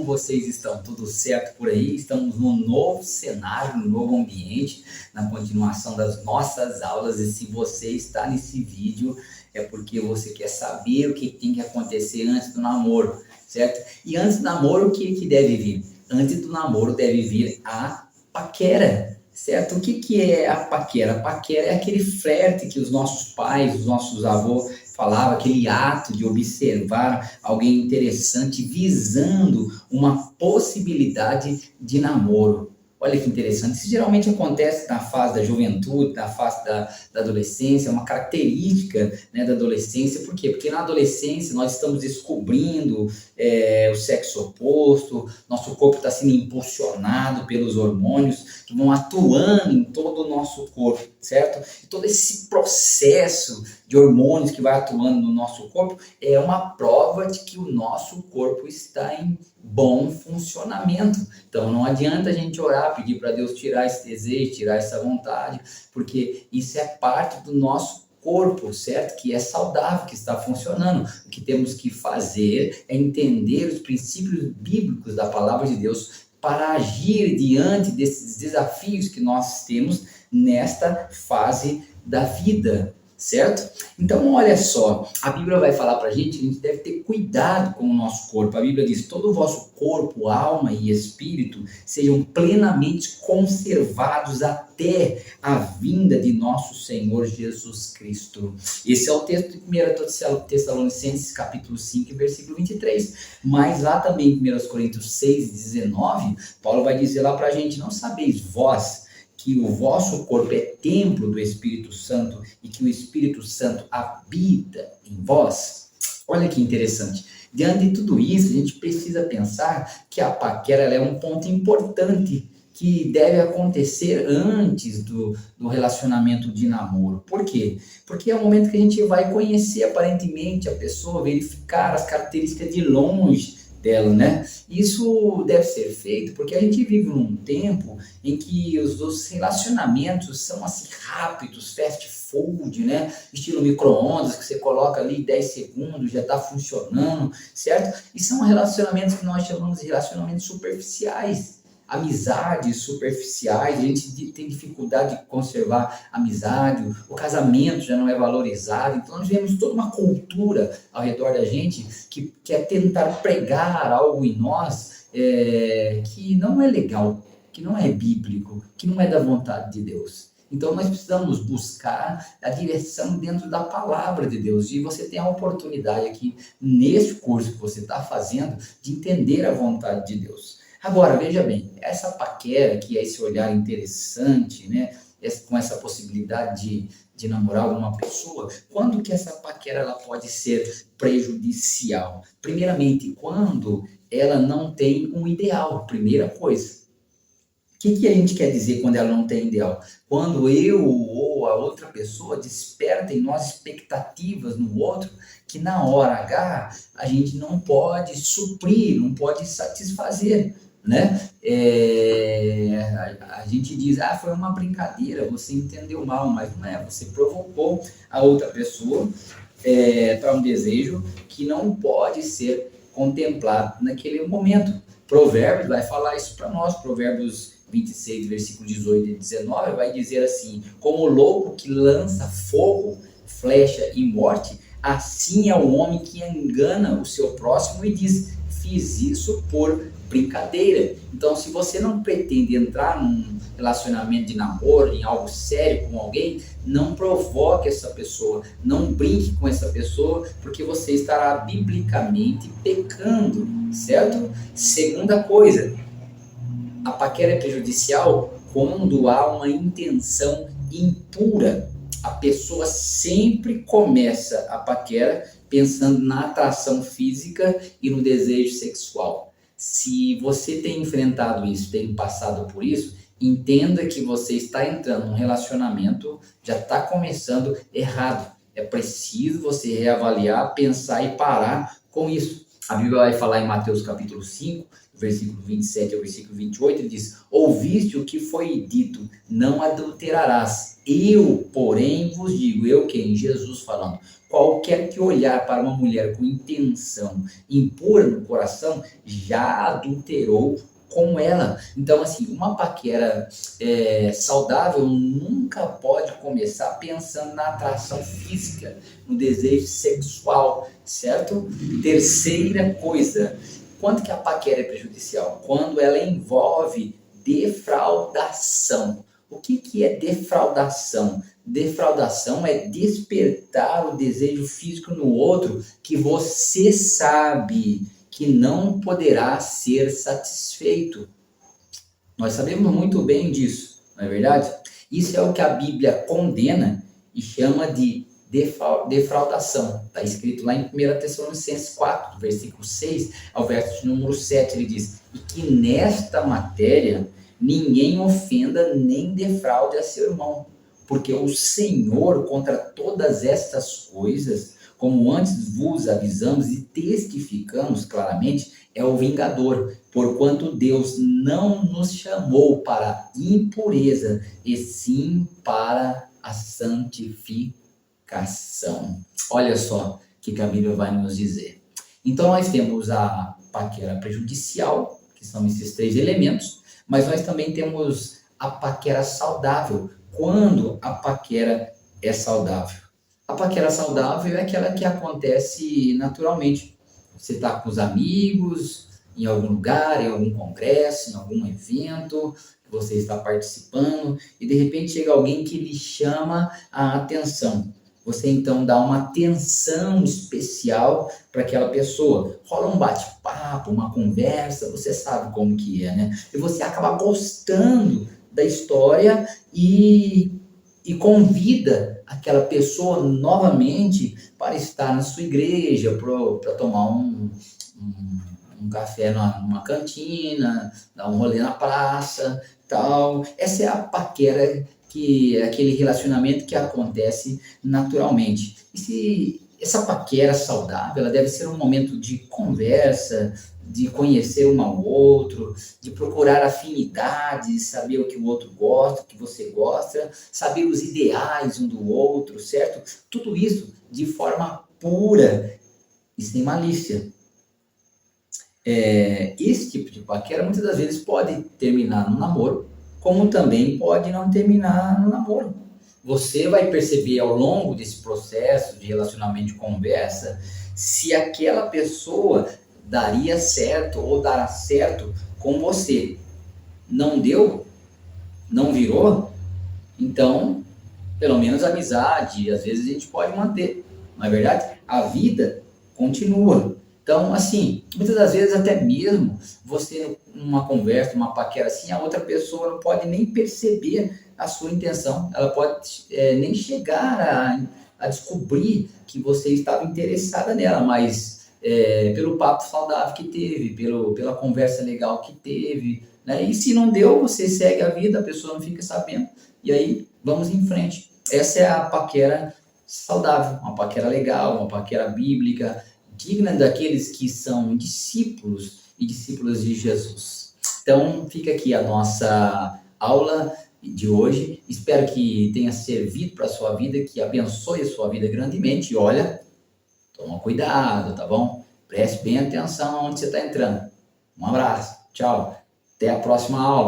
vocês estão? Tudo certo por aí? Estamos num novo cenário, num novo ambiente, na continuação das nossas aulas. E se você está nesse vídeo, é porque você quer saber o que tem que acontecer antes do namoro, certo? E antes do namoro, o que deve vir? Antes do namoro deve vir a paquera, certo? O que é a paquera? A paquera é aquele flerte que os nossos pais, os nossos avós falavam, aquele ato de observar alguém interessante visando uma possibilidade de namoro. Olha que interessante, isso geralmente acontece na fase da juventude, na fase da adolescência, é uma característica, né, da adolescência. Por quê? Porque na adolescência nós estamos descobrindo o sexo oposto, nosso corpo está sendo impulsionado pelos hormônios que vão atuando em todo o nosso corpo, certo? E todo esse processo de hormônios que vai atuando no nosso corpo é uma prova de que o nosso corpo está em bom funcionamento. Então não adianta a gente orar, pedir para Deus tirar esse desejo, tirar essa vontade, porque isso é parte do nosso corpo, certo? Que é saudável, que está funcionando. O que temos que fazer é entender os princípios bíblicos da palavra de Deus para agir diante desses desafios que nós temos nesta fase da vida, certo? Então, olha só, a Bíblia vai falar para a gente deve ter cuidado com o nosso corpo. A Bíblia diz, todo o vosso corpo, alma e espírito sejam plenamente conservados até a vinda de nosso Senhor Jesus Cristo. Esse é o texto de 1 Tessalonicenses, capítulo 5, versículo 23. Mas lá também, em 1 Coríntios 6, 19, Paulo vai dizer lá para a gente, não sabeis vós que o vosso corpo é templo do Espírito Santo e que o Espírito Santo habita em vós? Olha que interessante. Diante de tudo isso, a gente precisa pensar que a paquera ela é um ponto importante que deve acontecer antes do relacionamento de namoro. Por quê? Porque é o momento que a gente vai conhecer aparentemente a pessoa, verificar as características de longe dela, né? Isso deve ser feito porque a gente vive num tempo em que os relacionamentos são assim rápidos, fast food, né? Estilo micro-ondas, que você coloca ali 10 segundos, já está funcionando, certo? E são relacionamentos que nós chamamos de relacionamentos superficiais. Amizades superficiais, a gente tem dificuldade de conservar amizade, o casamento já não é valorizado. Então nós vemos toda uma cultura ao redor da gente que quer tentar pregar algo em nós que não é legal, que não é bíblico, que não é da vontade de Deus. Então nós precisamos buscar a direção dentro da palavra de Deus. E você tem a oportunidade aqui, nesse curso que você está fazendo, de entender a vontade de Deus. Agora, veja bem, essa paquera, que é esse olhar interessante, né, com essa possibilidade de namorar alguma pessoa, quando que essa paquera ela pode ser prejudicial? Primeiramente, quando ela não tem um ideal, primeira coisa. O que a gente quer dizer quando ela não tem ideal? Quando eu ou a outra pessoa desperta em nós expectativas no outro que na hora H a gente não pode suprir, não pode satisfazer, né? A gente diz, foi uma brincadeira, você entendeu mal, mas não é, você provocou a outra pessoa para um desejo que não pode ser contemplado naquele momento. Provérbios vai falar isso para nós, Provérbios 26, versículo 18 e 19, vai dizer assim, como o louco que lança fogo, flecha e morte, assim é o homem que engana o seu próximo e diz, fiz isso por brincadeira. Então, se você não pretende entrar num relacionamento de namoro, em algo sério com alguém, não provoque essa pessoa, não brinque com essa pessoa, porque você estará biblicamente pecando, certo? Segunda coisa, a paquera é prejudicial quando há uma intenção impura. A pessoa sempre começa a paquera pensando na atração física e no desejo sexual. Se você tem enfrentado isso, tem passado por isso, entenda que você está entrando num relacionamento, já está começando errado. É preciso você reavaliar, pensar e parar com isso. A Bíblia vai falar em Mateus capítulo 5, versículo 27 ao versículo 28, ele diz: ouviste o que foi dito, não adulterarás. Eu, porém, vos digo, eu quem? Jesus falando, qualquer que olhar para uma mulher com intenção impura no coração, já adulterou com ela. Então, assim, uma paquera saudável nunca pode começar pensando na atração física, no desejo sexual, certo? Terceira coisa, quando que a paquera é prejudicial? Quando ela envolve defraudação. O que é defraudação? Defraudação é despertar o desejo físico no outro que você sabe que não poderá ser satisfeito. Nós sabemos muito bem disso, não é verdade? Isso é o que a Bíblia condena e chama de defraudação. Está escrito lá em 1 Tessalonicenses 4, versículo 6 ao verso número 7, ele diz: e que nesta matéria ninguém ofenda nem defraude a seu irmão, porque o Senhor contra todas estas coisas, como antes vos avisamos e testificamos claramente, é o vingador, porquanto Deus não nos chamou para impureza, e sim para a santificação. Olha só o que a Bíblia vai nos dizer. Então nós temos a paquera prejudicial, que são esses 3 elementos, mas nós também temos a paquera saudável, quando a paquera é saudável. A paquera saudável é aquela que acontece naturalmente. Você está com os amigos, em algum lugar, em algum congresso, em algum evento, que você está participando, e de repente chega alguém que lhe chama a atenção. Você então dá uma atenção especial para aquela pessoa. Rola um bate-papo, uma conversa, você sabe como que é, né? E você acaba gostando da história e convida aquela pessoa novamente para estar na sua igreja, para tomar um café numa cantina, dar um rolê na praça, tal. Essa é a paquera, que é aquele relacionamento que acontece naturalmente. E essa paquera saudável, ela deve ser um momento de conversa, de conhecer um ao outro, de procurar afinidades, saber o que o outro gosta, o que você gosta, saber os ideais um do outro, certo? Tudo isso de forma pura e sem malícia. Esse tipo de paquera muitas das vezes pode terminar no namoro, como também pode não terminar no namoro. Você vai perceber ao longo desse processo de relacionamento de conversa se aquela pessoa daria certo ou dará certo com você. Não deu? Não virou? Então, pelo menos a amizade, às vezes a gente pode manter. Não é verdade? A vida continua. Então, assim, muitas das vezes até mesmo você, numa conversa, uma paquera assim, a outra pessoa não pode nem perceber a sua intenção. Ela pode nem chegar a descobrir que você estava interessada nela, mas pelo papo saudável que teve, pela conversa legal que teve, né? E se não deu, você segue a vida, a pessoa não fica sabendo, e aí vamos em frente. Essa é a paquera saudável, uma paquera legal, uma paquera bíblica, digna daqueles que são discípulos e discípulas de Jesus. Então, fica aqui a nossa aula de hoje. Espero que tenha servido para a sua vida, que abençoe a sua vida grandemente. E olha, toma cuidado, tá bom? Preste bem atenção onde você está entrando. Um abraço, tchau, até a próxima aula.